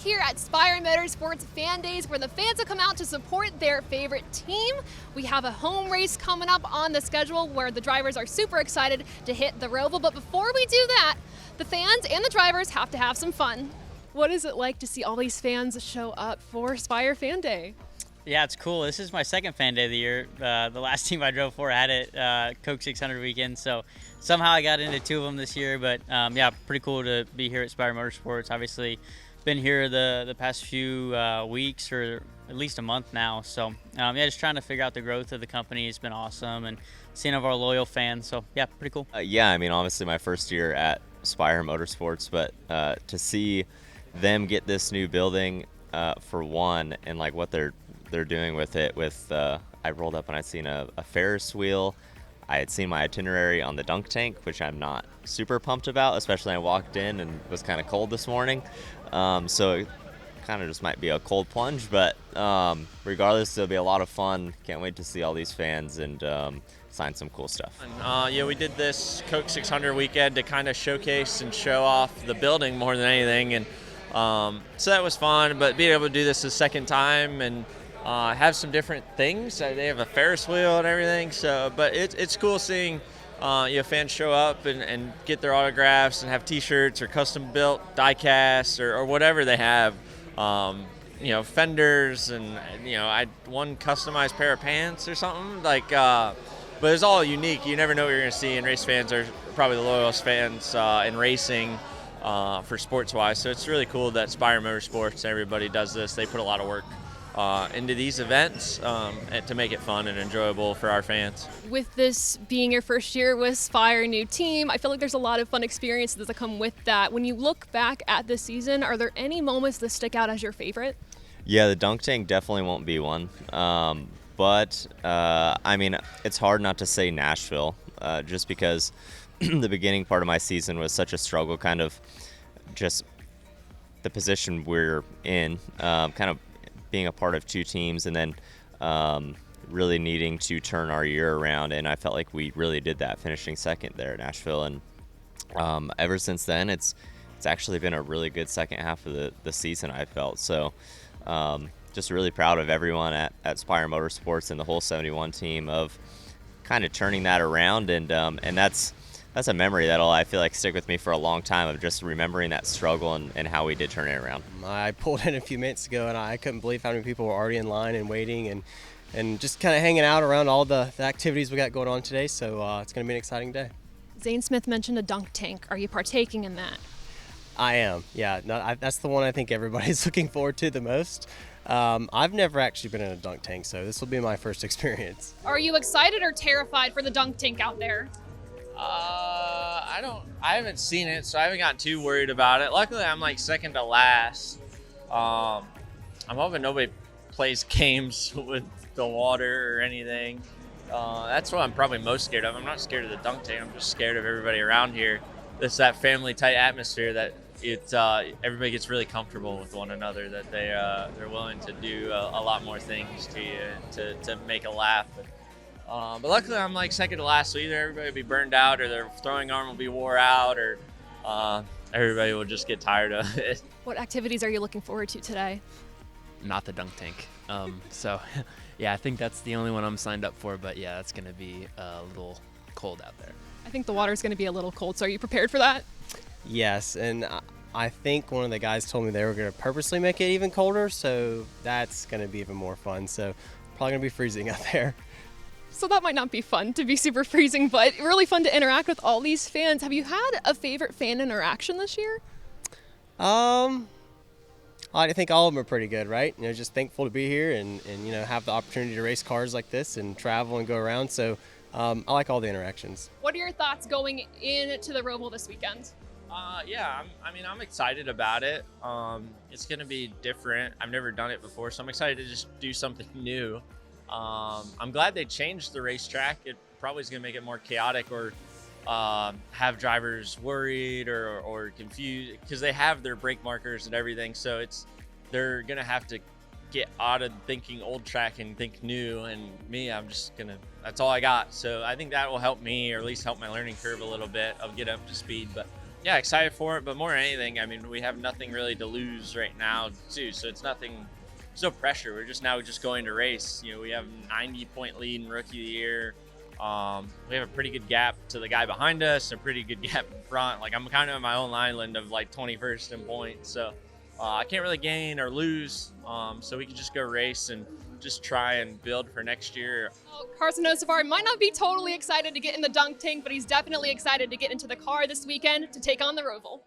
here at Spire Motorsports Fan Days, where the fans have come out to support their favorite team. We have a home race coming up on the schedule where the drivers are super excited to hit the Roval. But before we do that, the fans and the drivers have to have some fun. What is it like to see all these fans show up for Spire Fan Day? Yeah, it's cool. This is my second fan day of the year. The last team I drove for had it Coke 600 weekend, so somehow I got into two of them this year. But yeah, pretty cool to be here at Spire Motorsports. Obviously, been here the past few weeks or at least a month now. So yeah, just trying to figure out the growth of the company. It's been awesome, and seeing of our loyal fans. So yeah, pretty cool. Yeah, I mean, obviously my first year at Spire Motorsports, but to see them get this new building for one, and like what they're doing with it. I rolled up and I'd seen a Ferris wheel. I had seen my itinerary on the dunk tank, which I'm not super pumped about, especially when I walked in and it was kind of cold this morning. So it kind of just might be a cold plunge, but regardless, it'll be a lot of fun. Can't wait to see all these fans and sign some cool stuff. Yeah, we did this Coke 600 weekend to kind of showcase and show off the building more than anything, and so that was fun. But being able to do this the second time and have some different things. They have a Ferris wheel and everything. So, but it's cool seeing fans show up and get their autographs and have T-shirts or custom built die casts or whatever they have. Fenders and I one customized pair of pants or something like. But it's all unique. You never know what you're going to see. And race fans are probably the loyalist fans in racing for sports-wise. So it's really cool that Spire Motorsports and everybody does this. They put a lot of work into these events and to make it fun and enjoyable for our fans. With this being your first year with Spire, new team, I feel like there's a lot of fun experiences that come with that. When you look back at this season, are there any moments that stick out as your favorite? Yeah, the dunk tank definitely won't be one. But I mean, it's hard not to say Nashville, just because the beginning part of my season was such a struggle, kind of just the position we're in, kind of being a part of two teams, and then really needing to turn our year around. And I felt like we really did that, finishing second there at Nashville. And ever since then, it's actually been a really good second half of the season, I felt. So just really proud of everyone at Spire Motorsports and the whole 71 team of kind of turning that around. And that's a memory that'll, I feel like, stick with me for a long time, of just remembering that struggle and how we did turn it around. I pulled in a few minutes ago, and I couldn't believe how many people were already in line and waiting and just kind of hanging out around all the activities we got going on today. So it's going to be an exciting day. Zane Smith mentioned a dunk tank. Are you partaking in that? I am, yeah. That's the one I think everybody's looking forward to the most. I've never actually been in a dunk tank, so this will be my first experience. Are you excited or terrified for the dunk tank out there? I haven't seen it, so I haven't gotten too worried about it. Luckily, I'm like second to last. I'm hoping nobody plays games with the water or anything. That's what I'm probably most scared of. I'm not scared of the dunk tank. I'm just scared of everybody around here. It's that family tight atmosphere that everybody gets really comfortable with one another, that they're willing to do a lot more things to you to make a laugh. But luckily, I'm like second to last, so either everybody will be burned out, or their throwing arm will be wore out, or everybody will just get tired of it. What activities are you looking forward to today? Not the dunk tank. So, yeah, I think that's the only one I'm signed up for. But yeah, it's going to be a little cold out there. I think the water's going to be a little cold, so are you prepared for that? Yes, and I think one of the guys told me they were going to purposely make it even colder, so that's going to be even more fun. So probably going to be freezing out there. So that might not be fun to be super freezing, but really fun to interact with all these fans. Have you had a favorite fan interaction this year? I think all of them are pretty good, right? Just thankful to be here and have the opportunity to race cars like this and travel and go around. So I like all the interactions. What are your thoughts going into the Roval this weekend? I'm excited about it. It's going to be different. I've never done it before, so I'm excited to just do something new. I'm glad they changed the racetrack. It probably is going to make it more chaotic, or have drivers worried or confused, because they have their brake markers and everything. So they're going to have to get out of thinking old track and think new. And me, that's all I got. So I think that will help me, or at least help my learning curve a little bit of get up to speed. But Yeah, excited for it, but more than anything, I mean, we have nothing really to lose right now, too. So it's nothing, there's no pressure. We're just going to race. You know, we have 90-point lead in Rookie of the Year. We have a pretty good gap to the guy behind us, a pretty good gap in front. Like, I'm kind of in my own island of like 21st in points. So I can't really gain or lose. So we can just go race and just try and build for next year. Well, Carson Osafari might not be totally excited to get in the dunk tank, but he's definitely excited to get into the car this weekend to take on the Roval.